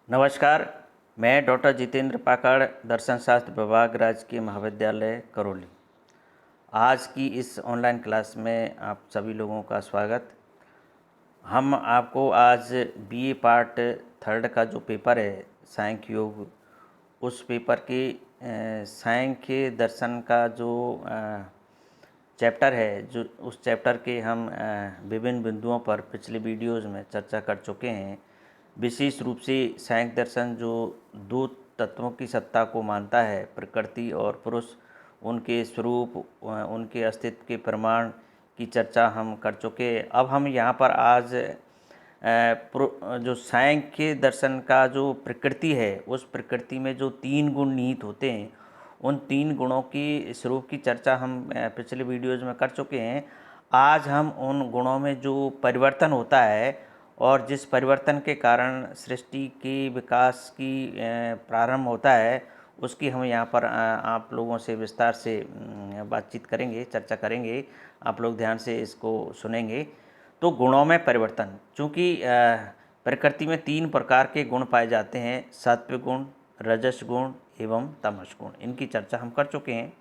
नमस्कार। मैं डॉक्टर जितेंद्र पाकड़, दर्शन शास्त्र विभाग, राजकीय महाविद्यालय करौली। आज की इस ऑनलाइन क्लास में आप सभी लोगों का स्वागत। हम आपको आज बीए पार्ट थर्ड का जो पेपर है सांख्य योग, उस पेपर के सांख्य दर्शन का जो चैप्टर है, जो उस चैप्टर के हम विभिन्न बिंदुओं पर पिछले वीडियोज़ में चर्चा कर चुके हैं। विशेष रूप से सांख्य दर्शन जो दो तत्वों की सत्ता को मानता है, प्रकृति और पुरुष, उनके स्वरूप, उनके अस्तित्व के प्रमाण की चर्चा हम कर चुके हैं। अब हम यहाँ पर आज जो सांख्य दर्शन का जो प्रकृति है, उस प्रकृति में जो 3 गुण निहित होते हैं, उन 3 गुणों की स्वरूप की चर्चा हम पिछले वीडियोज़ में कर चुके हैं। आज हम उन गुणों में जो परिवर्तन होता है और जिस परिवर्तन के कारण सृष्टि के विकास की प्रारंभ होता है, उसकी हम यहाँ पर आप लोगों से विस्तार से बातचीत करेंगे, चर्चा करेंगे। आप लोग ध्यान से इसको सुनेंगे। तो गुणों में परिवर्तन, चूँकि प्रकृति में 3 प्रकार के गुण पाए जाते हैं: सत्व गुण, रजस गुण एवं तमस गुण। इनकी चर्चा हम कर चुके हैं।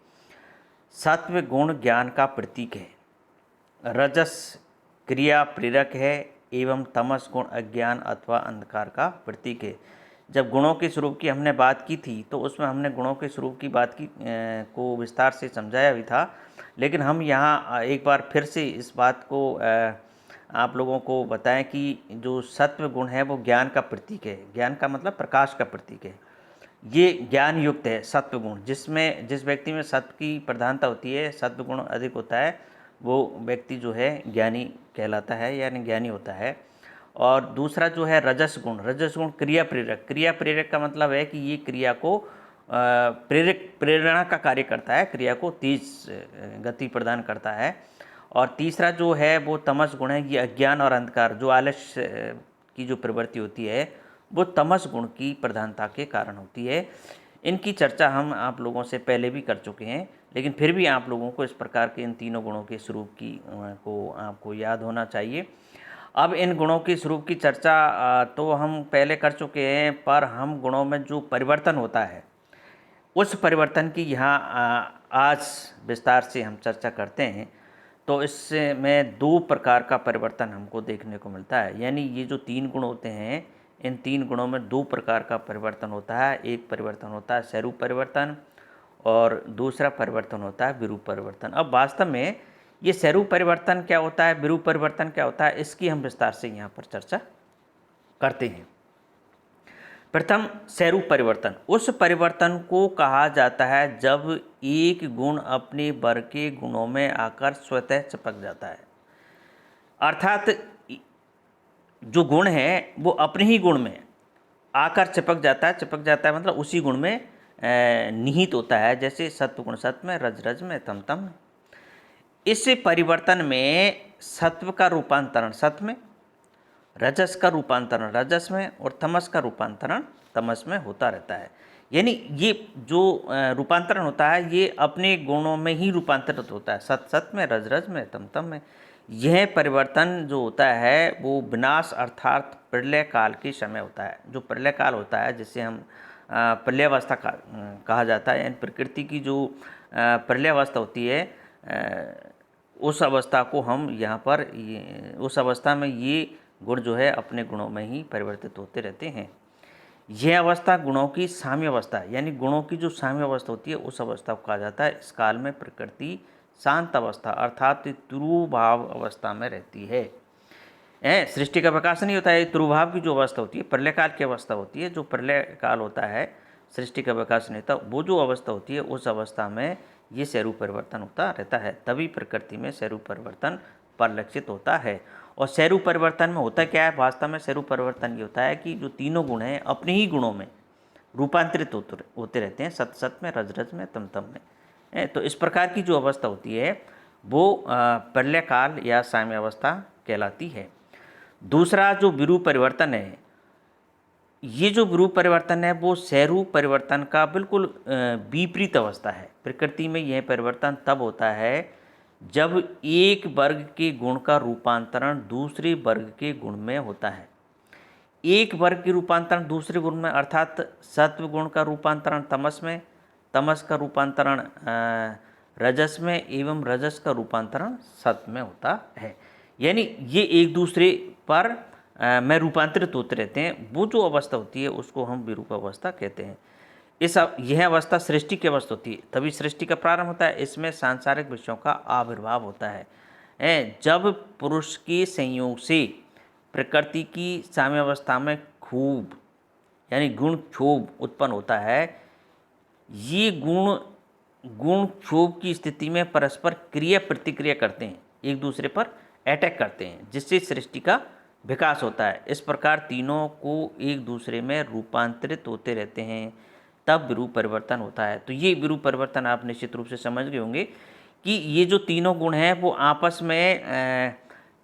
सत्व गुण ज्ञान का प्रतीक है, रजस क्रिया प्रेरक है एवं तमस गुण अज्ञान अथवा अंधकार का प्रतीक है। जब गुणों के स्वरूप की हमने बात की थी, तो उसमें हमने गुणों के स्वरूप की बात की को विस्तार से समझाया भी था, लेकिन हम यहाँ एक बार फिर से इस बात को आप लोगों को बताएं कि जो सत्व गुण है वो ज्ञान का प्रतीक है। ज्ञान का मतलब प्रकाश का प्रतीक है। ये ज्ञान युक्त है सत्व गुण, जिस व्यक्ति में सत्व की प्रधानता होती है, सत्व गुण अधिक होता है, वो व्यक्ति जो है ज्ञानी कहलाता है, यानी ज्ञानी होता है। और दूसरा जो है रजस गुण क्रिया प्रेरक। क्रिया प्रेरक का मतलब है कि ये क्रिया को प्रेरणा का कार्य करता है, क्रिया को तेज गति प्रदान करता है। और तीसरा जो है वो तमस गुण है। ये अज्ञान और अंधकार, जो आलस्य की जो प्रवृत्ति होती है, वो तमस गुण की प्रधानता के कारण होती है। इनकी चर्चा हम आप लोगों से पहले भी कर चुके हैं, लेकिन फिर भी आप लोगों को इस प्रकार के इन तीनों गुणों के स्वरूप की को आपको याद होना चाहिए। अब इन गुणों की स्वरूप की चर्चा तो हम पहले कर चुके हैं, पर हम गुणों में जो परिवर्तन होता है, उस परिवर्तन की यहाँ आज विस्तार से हम चर्चा करते हैं। तो इसमें 2 प्रकार का परिवर्तन हमको देखने को मिलता है, यानी ये जो 3 गुण होते हैं, इन 3 गुणों में 2 प्रकार का परिवर्तन होता है। एक परिवर्तन होता है स्वरूप परिवर्तन और दूसरा परिवर्तन होता है विरूप परिवर्तन। अब वास्तव में ये स्वरूप परिवर्तन क्या होता है, विरूप परिवर्तन क्या होता है, इसकी हम विस्तार से यहाँ पर चर्चा करते हैं। प्रथम, स्वरूप परिवर्तन। उस परिवर्तन को कहा जाता है जब एक गुण अपने वर्ग के गुणों में आकर स्वतः चिपक जाता है। अर्थात जो गुण है वो अपने ही गुण में आकर चिपक जाता है मतलब उसी गुण में निहित होता है। जैसे सत्व गुण सत्व में, रज रज में, तम तम में। इस परिवर्तन में सत्व का रूपांतरण सत्व में, रजस का रूपांतरण रजस में और तमस का रूपांतरण तमस में होता रहता है। यानी ये जो रूपांतरण होता है, ये अपने गुणों में ही रूपांतरित होता है, सत सत में, रज रज में, तम तम में। यह परिवर्तन जो होता है वो विनाश अर्थात प्रलय काल के समय होता है। जो प्रलय काल होता है, जिसे हम प्रलयावस्था कहा जाता है, यानी प्रकृति की जो प्रलयावस्था होती है, उस अवस्था को हम यहाँ पर उस अवस्था में ये गुण जो है अपने गुणों में ही परिवर्तित होते रहते हैं। यह अवस्था गुणों की साम्य अवस्था है, यानी गुणों की जो साम्य अवस्था होती है, उस अवस्था को कहा जाता है। इस काल में प्रकृति शांत अवस्था अर्थात तुरुभाव अवस्था में रहती है। सृष्टि का विकास नहीं होता है, तुरुभाव की जो अवस्था होती है, प्रलय काल की अवस्था होती है। जो प्रलय काल होता है, सृष्टि का विकास नहीं होता, वो जो अवस्था होती है, उस अवस्था में ये स्वरूप परिवर्तन होता रहता है। तभी प्रकृति में स्वरूप परिवर्तन परिलक्षित होता है। और स्वरूप परिवर्तन में होता क्या है, वास्तव में स्वरूप परिवर्तन ये होता है कि जो तीनों गुण हैं अपने ही गुणों में रूपांतरित होते रहते हैं, सत सत में, रज रज में, तम तम में। तो इस प्रकार की जो अवस्था होती है वो प्रलय काल या साम्य अवस्था कहलाती है। दूसरा जो विरूप परिवर्तन है, ये जो विरूप परिवर्तन है वो स्वरूप परिवर्तन का बिल्कुल विपरीत अवस्था है। प्रकृति में यह परिवर्तन तब होता है जब एक वर्ग के गुण का रूपांतरण दूसरे वर्ग के गुण में होता है। एक वर्ग की रूपांतरण दूसरे गुण में, अर्थात सत्व गुण का रूपांतरण तमस में, तमस का रूपांतरण रजस में एवं रजस का रूपांतरण सत्व में होता है। यानी ये एक दूसरे पर में रूपांतरित होते रहते हैं। वो जो अवस्था होती है उसको हम विरूप अवस्था कहते हैं। यह अवस्था सृष्टि की अवस्था होती है, तभी सृष्टि का प्रारंभ होता है। इसमें सांसारिक विषयों का आविर्भाव होता है। जब पुरुष के संयोग से प्रकृति की साम्यावस्था में खूब यानी गुण क्षोभ उत्पन्न होता है, ये गुण गुण क्षोभ की स्थिति में परस्पर क्रिया प्रतिक्रिया करते हैं, एक दूसरे पर अटैक करते हैं, जिससे सृष्टि का विकास होता है। इस प्रकार तीनों को एक दूसरे में रूपांतरित होते रहते हैं, तब विरूप परिवर्तन होता है। तो ये विरूप परिवर्तन आप निश्चित रूप से समझ गए होंगे कि ये जो तीनों गुण हैं वो आपस में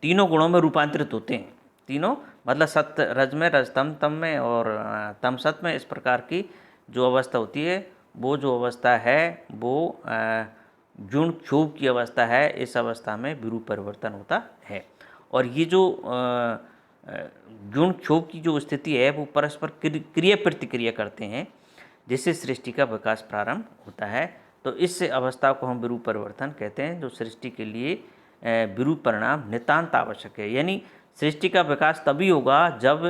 तीनों गुणों में रूपांतरित होते हैं। तीनों मतलब सत्य रज में, रज तम में और तम सत में। इस प्रकार की जो अवस्था होती है, वो जो अवस्था है वो गुण क्षोभ की अवस्था है। इस अवस्था में विरूप परिवर्तन होता है। और ये जो गुण क्षोभ की जो स्थिति है वो परस्पर क्रिया प्रतिक्रिया करते हैं, जिससे सृष्टि का विकास प्रारंभ होता है। तो इस अवस्था को हम विरूप परिवर्तन कहते हैं, जो सृष्टि के लिए विरूप परिणाम नितांत आवश्यक है। यानी सृष्टि का विकास तभी होगा जब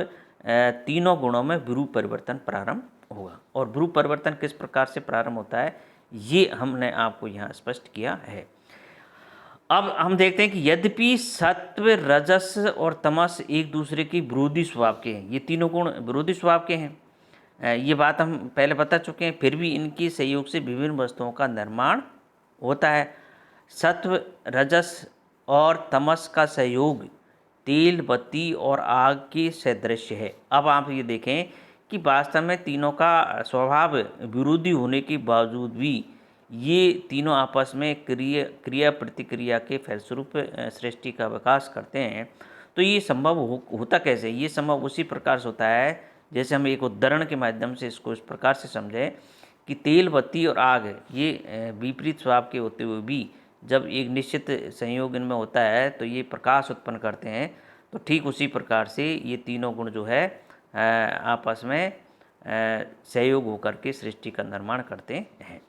तीनों गुणों में विरूप परिवर्तन प्रारंभ होगा। और विरूप परिवर्तन किस प्रकार से प्रारंभ होता है ये हमने आपको यहाँ स्पष्ट किया है। अब हम देखते हैं कि यद्यपि सत्व, रजस और तमस एक दूसरे की विरोधी स्वभाव के हैं, ये तीनों गुण विरोधी स्वभाव के हैं, ये बात हम पहले बता चुके हैं, फिर भी इनके सहयोग से विभिन्न वस्तुओं का निर्माण होता है। सत्व, रजस और तमस का सहयोग तेल, बत्ती और आग के सदृश है। अब आप ये देखें कि वास्तव में तीनों का स्वभाव विरोधी होने के बावजूद भी ये तीनों आपस में क्रिया प्रतिक्रिया के फलस्वरूप सृष्टि का विकास करते हैं। तो ये संभव होता कैसे? ये संभव उसी प्रकार से होता है जैसे हम एक उदाहरण के माध्यम से इसको इस प्रकार से समझें कि तेल, बत्ती और आग ये विपरीत स्वभाव के होते हुए भी जब एक निश्चित संयोग इनमें होता है तो ये प्रकाश उत्पन्न करते हैं। तो ठीक उसी प्रकार से ये तीनों गुण जो है आपस में सहयोग होकर के सृष्टि का निर्माण करते हैं।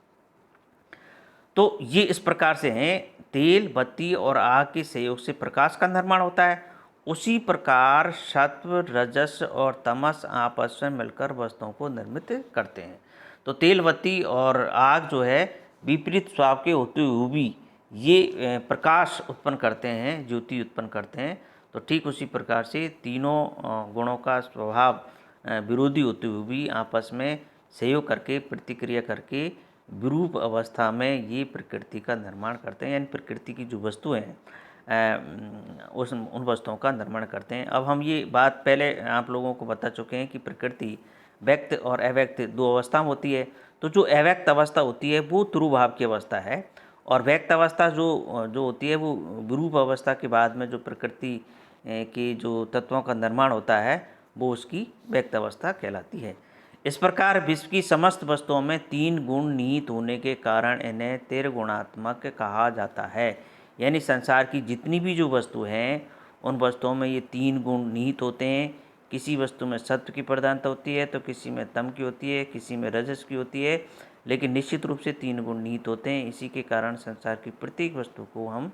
तो ये इस प्रकार से हैं, तेल, बत्ती और आग के सहयोग से प्रकाश का निर्माण होता है। उसी प्रकार सत्व, रजस और तमस आपस में मिलकर वस्तुओं को निर्मित करते हैं। तो तेल, बत्ती और आग जो है विपरीत स्वभाव के होते हुए भी ये प्रकाश उत्पन्न करते हैं, ज्योति उत्पन्न करते हैं। तो ठीक उसी प्रकार से तीनों गुणों का स्वभाव विरोधी होते हुए भी आपस में सहयोग करके प्रतिक्रिया करके विरूप अवस्था में ये प्रकृति का निर्माण करते हैं, यानी प्रकृति की जो वस्तुएं हैं उन वस्तुओं का निर्माण करते हैं। अब हम ये बात पहले आप लोगों को बता चुके हैं कि प्रकृति व्यक्त और अव्यक्त दो अवस्था होती है। तो जो अव्यक्त अवस्था होती है वो तुरुभाव की अवस्था है, और व्यक्त अवस्था जो होती है वो विरूप अवस्था के बाद में जो प्रकृति के जो तत्वों का निर्माण होता है वो उसकी व्यक्त अवस्था कहलाती है। इस प्रकार विश्व की समस्त वस्तुओं में तीन गुण निहित होने के कारण इन्हें त्रिगुणात्मक कहा जाता है। यानी संसार की जितनी भी जो वस्तु हैं उन वस्तुओं में ये तीन गुण निहित होते हैं। किसी वस्तु में सत्व की प्रधानता होती है, तो किसी में तम की होती है, किसी में रजस की होती है, लेकिन निश्चित रूप से तीन गुण निहित होते हैं। इसी के कारण संसार की प्रत्येक वस्तु को हम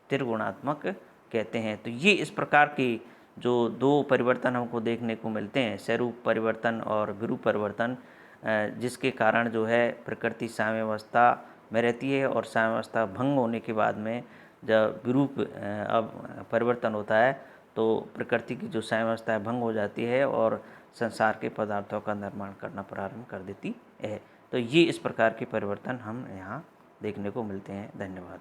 त्रिगुणात्मक कहते हैं। तो ये इस प्रकार के जो दो परिवर्तन हमको देखने को मिलते हैं, स्वरूप परिवर्तन और विरूप परिवर्तन, जिसके कारण जो है प्रकृति साम्यावस्था में रहती है, और साम्यावस्था भंग होने के बाद में जब विरूप अब परिवर्तन होता है तो प्रकृति की जो साम्यावस्था है भंग हो जाती है और संसार के पदार्थों का निर्माण करना प्रारंभ कर देती है। तो ये इस प्रकार के परिवर्तन हम यहाँ देखने को मिलते हैं। धन्यवाद।